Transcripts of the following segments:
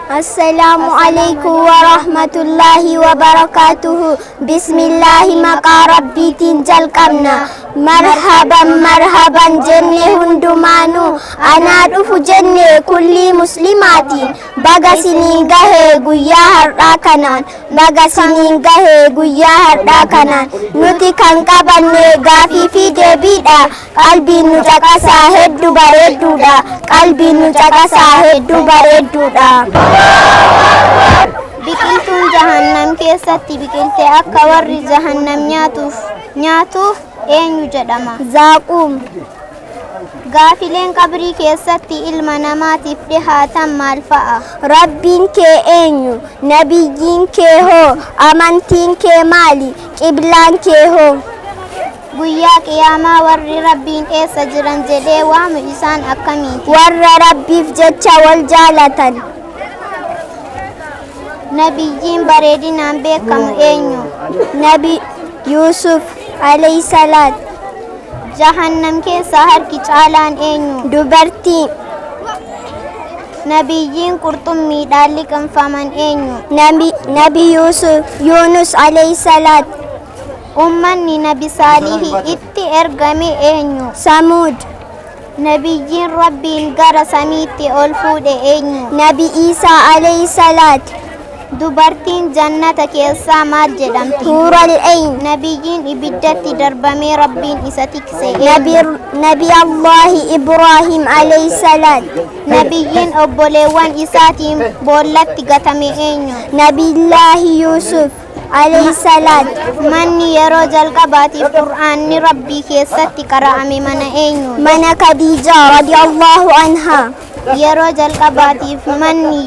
السلام عليكم ورحمة الله وبركاته. بسم الله مقا ربي تنجل قمنا مرحبا مرحبا جنة هندمانو أنا رف جنة كل مسلماتي بغا سنين غهي قويا هراكنان بغا سنين غهي قويا هراكنان نتي كان قبني غافي في دبيدا قلبي نتقسا هدو بردودا قلبي نتقسا هدو بردودا. Biqiltuun jahannam keessatti biqilte akka warri jahannam nyaatuuf eenyu jedhama? Zaaquum. Gaafileen qabrii keessatti ilma namaatiif dhihaatan maal fa'a? Rabbiin kee eenyu? Nabiyyiin kee hoo? Amantiin kee maali? Qiblaan kee hoo? Guyyaa qiyaamaa warri rabbiin eessa jiran jedhee waamu isaan akkamiiti? Warra rabbiif jecha wal jaalatan. Nabiyyiin bareedinaan beekamu eenyu? Nabi Yusuf alayhi salaat. Jahannam keessa harki caalaan eenyu? Dubartii. Nabiyyiin qurxummiidhaan liqinfaman eenyu? Nabi Yunus alayhi salaat. Ummanni Nabi Saalihi itti ergame eenyu? Samuud. Nabiyyiin rabbiin gara samiitti ol fuudhe eenyu? Nabi Isaa alayhi salaat. Dubartiin jannata keessaa maal jedhamti? Huurul ayn. Nabiyyiin ibiddatti darbamee rabbiin isa tikse eenyu? Nabi Allahi Ibrahim alayhi salaat. Nabiyyiin obboleewwan isaatiin boollatti gatame eenyu? Nabillahi Yusuf alayhi salaat. Manni yeroo jalqabaatiif qur'aanni rabbii keessatti qara'ame mana eenyu? Mana Khadiijaa radiyallahu anha. Yeroo jalqabaatiif namni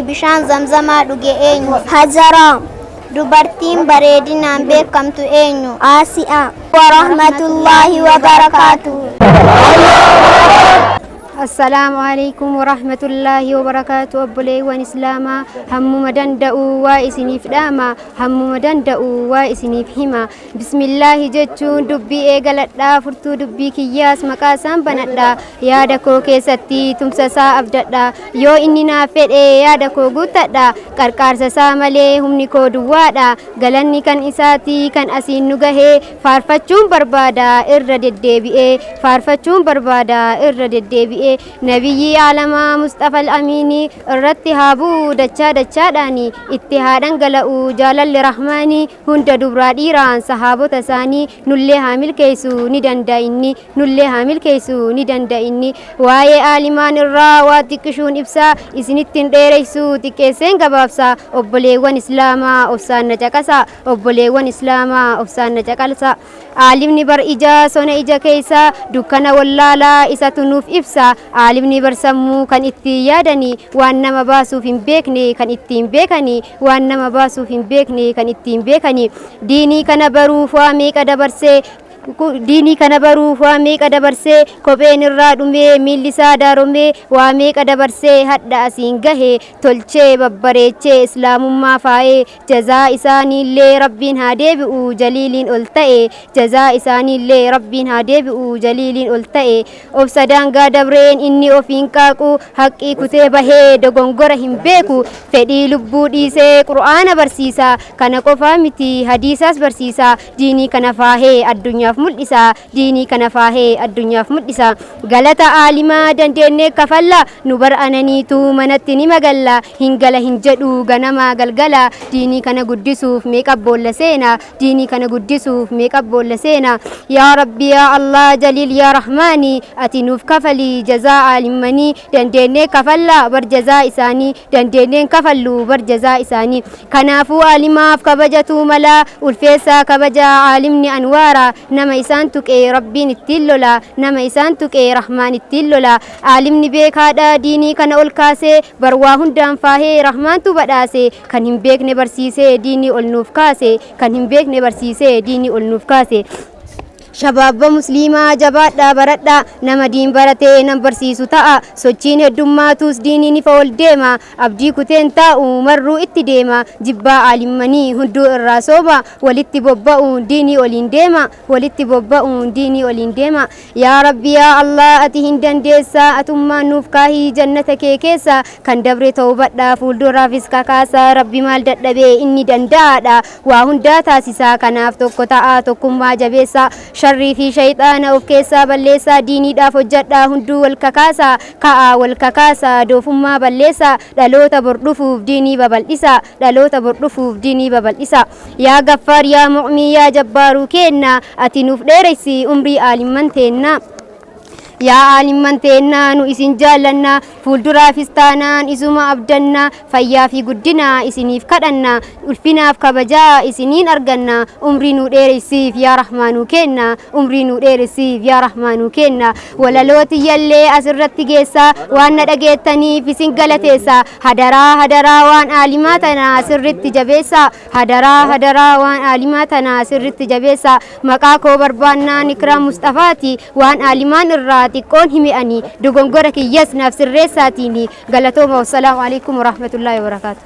bishaan zamzamaa dhuge eenyu? Hajaraa. Dubartiin bareedinaan beekamtu eenyu? Aasiyaa. Wa rahmatullahi wa barakatuhu. السلام عليكم ورحمة الله وبركاته. أبولي وإسلاما هم مدن دعو وإسنيف داما هم مدن دعو وإسنيف هما. بسم الله جتون دبي إيغالت دا فرتو دبي كياس مقاسم بندا يا دكو كيستي تمسسا أبددا يو إني نافد يا دكو غوتدا كاركار سسا ملي هم نيكو دوادا غلني كان إساتي كان أسين نغهي فارفتشون بربادا إرد الدبي فارفتشون بربادا إرد الدبي نبي عالم مصطفى الأميني الرتهابو دچا داني اتحادن غلو جلال الرحماني هند دبرادي ران صحابو تساني نله حامل كيسو ندندايني نله حامل كيسو ندندايني واي عالمان الرا واتكشون ابسا اسنتين ديريسو تكيسن غبابسا اوبليوان اسلاما اوسان نجاكسا اوبليوان اسلاما اوسان نجاكالسا عالمني بر إجا سونا إجا كيسا دكانا واللالا إسا تنوف إبسا عالمني بر سمو كان اتيادني وانما باسو فين بيكني كان اتين بيكني وانما باسو فين بيكني كان اتين بيكني ديني كان بروف واميك دبرسي ديني كان بروف واميك دبرسي كوبين الرادومي ميلسا دارومي واميك دبرسي حد أسينغه تلچه ببريچه اسلام ما فاي جزاء إساني اللي ربين هاديبئو جليلين ألتئي جزاء إساني اللي ربين هاديبئو جليلين ألتئي أبسدان دبرين إني أفين كاكو حقي كتبه دغنغرهم بيكو فدي لبو ديسي قرآن برسيسا كان قفامتي حديثاس برسيسا ديني كان فاهي الدنيا ملئسا ديني كان فاهي الدنيا ملئسا غلطة عالما دندنة كفلا نبر أنانيتو منتني مغلا هنغلا هنجدو غنما غلغلا ديني كان قدسوف ميكاب بول سينا ديني كان قدسوف ميكاب بول سينا يا ربي يا الله جليل يا رحماني أتنوف كفلي جزاء عالماني دندنة كفلا بر جزاء إساني دندنة كفلو بر جزاء إساني كنافو عالماف كبجتو ملا والفيسا كبجا عالمني أنوارا نما إسان تكي ربين التلولا نما إسان تكي رحمن التلولا عالمني بيك هذا ديني كان أولكاسي برواهن دام فاهي رحمن تو بداسي كان هم بيك نبرسيسي ديني أولنوف كاسي كان هم بيك نبرسيسي ديني أولنوف كاسي Shabaaba musliimaa jabaadhaa baradhaa nama diin baratee nan barsiisu ta'a sochiin heddummaatuus diiniin ifa ol deema abdii kuteen taa'u marruu itti deema jibbaa aalimmanii hunduu irraa sooba walitti bobba'uun diinii oliin deema walitti bobba'uun diinii oliin deema yaa rabbi yaa Allah ati hin dandeessaa atummaan nuuf kaahii jannata kee keessa kan dabre ta'ubadhaa fuulduraafis kakaasa rabbi maal dadhabee inni danda'aadha waa hundaa taasisaa kanaaf tokko ta'aa tokkummaa jabeessaa sharrii fi shayxaana of keessaa balleessaa diiniidhaaf hojjedhaa hunduu wal kakaasaa ka'aa wal kakaasaa doofummaa balleessaa dhaloota bor dhufuuf diinii babal'isa dhaloota bor dhufuuf diinii babal'isa yaa gaffaar yaa mu'mii yaa jabbaaruu kenna ati nuuf dheeressi umrii aalimman teenna yaa aalimman teenna nu isin jaallanna fuulduraafis taanaan isuma abdanna fayyaa fi guddina isiniif kadhanna ulfinaaf kabajaa isiniin arganna umrii nu dheeressiif yaa rahmaanuu kenna umrii nu dheeressiif yaa rahmaanuu kenna walalooti yallee asirratti geessaa waan na dhageettaniif isin galateessa hadaraa waan aalimaa tana sirritti jabeessa hadaraa waan aalimaa tana sirritti jabeessa maqaa koo barbaannaan Ikraam Mustafaati waan aalimaan irraa xiqqoon himi'anii dogongora kiyyas naaf sirreessaatiin galatooma wassalaamu alaikum warahmatullaahi wabarakaatu